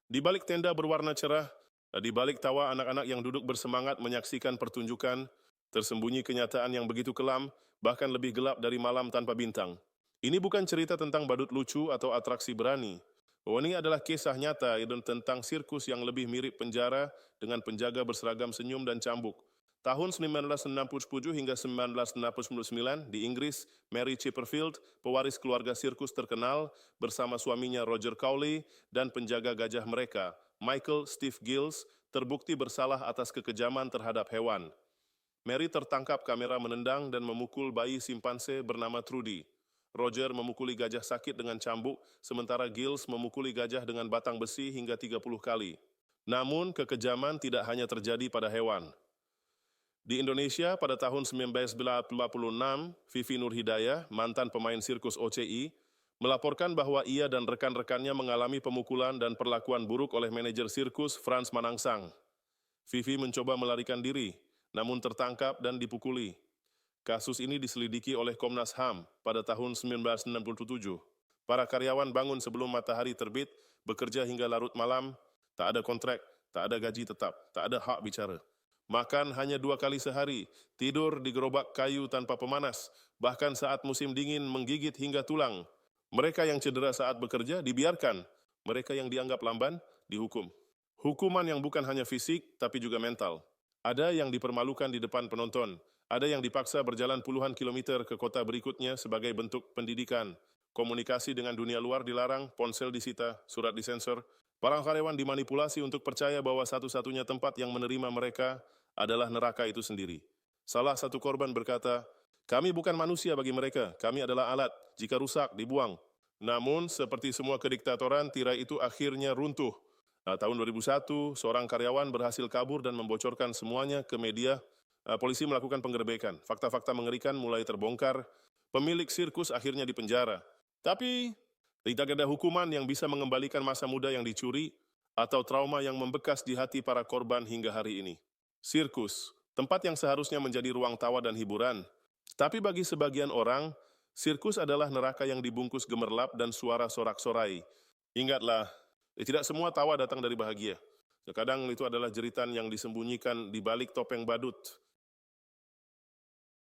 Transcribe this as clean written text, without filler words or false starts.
Di balik tenda berwarna cerah, di balik tawa anak-anak yang duduk bersemangat menyaksikan pertunjukan, tersembunyi kenyataan yang begitu kelam, bahkan lebih gelap dari malam tanpa bintang. Ini bukan cerita tentang badut lucu atau atraksi berani. Oh, ini adalah kisah nyata dan tentang sirkus yang lebih mirip penjara dengan penjaga berseragam senyum dan cambuk. Tahun 1967 hingga 1969 di Inggris, Mary Chipperfield, pewaris keluarga sirkus terkenal, bersama suaminya Roger Cowley dan penjaga gajah mereka, Michael Steve Giles, terbukti bersalah atas kekejaman terhadap hewan. Mary tertangkap kamera menendang dan memukul bayi simpanse bernama Trudy. Roger memukuli gajah sakit dengan cambuk, sementara Giles memukuli gajah dengan batang besi hingga 30 kali. Namun, kekejaman tidak hanya terjadi pada hewan. Di Indonesia, pada tahun 1986, Vivi Nurhidayah, mantan pemain sirkus OCI, melaporkan bahwa ia dan rekan-rekannya mengalami pemukulan dan perlakuan buruk oleh manajer sirkus Frans Manangsang. Vivi mencoba melarikan diri, namun tertangkap dan dipukuli. Kasus ini diselidiki oleh Komnas HAM pada tahun 1967. Para karyawan bangun sebelum matahari terbit, bekerja hingga larut malam, tak ada kontrak, tak ada gaji tetap, tak ada hak bicara. Makan hanya 2 kali sehari, tidur di gerobak kayu tanpa pemanas, bahkan saat musim dingin menggigit hingga tulang. Mereka yang cedera saat bekerja dibiarkan, mereka yang dianggap lamban dihukum. Hukuman yang bukan hanya fisik, tapi juga mental. Ada yang dipermalukan di depan penonton, ada yang dipaksa berjalan puluhan kilometer ke kota berikutnya sebagai bentuk pendidikan. Komunikasi dengan dunia luar dilarang, ponsel disita, surat disensor. Para karyawan dimanipulasi untuk percaya bahwa satu-satunya tempat yang menerima mereka adalah neraka itu sendiri. Salah satu korban berkata, "Kami bukan manusia bagi mereka, kami adalah alat, jika rusak, dibuang." Namun, seperti semua kediktatoran, tirai itu akhirnya runtuh. Tahun 2001, seorang karyawan berhasil kabur dan membocorkan semuanya ke media. Polisi melakukan penggerebekan. Fakta-fakta mengerikan mulai terbongkar. Pemilik sirkus akhirnya dipenjara. Tapi, tidak ada hukuman yang bisa mengembalikan masa muda yang dicuri atau trauma yang membekas di hati para korban hingga hari ini. Sirkus, tempat yang seharusnya menjadi ruang tawa dan hiburan. Tapi bagi sebagian orang, sirkus adalah neraka yang dibungkus gemerlap dan suara sorak-sorai. Ingatlah, tidak semua tawa datang dari bahagia. Terkadang itu adalah jeritan yang disembunyikan di balik topeng badut.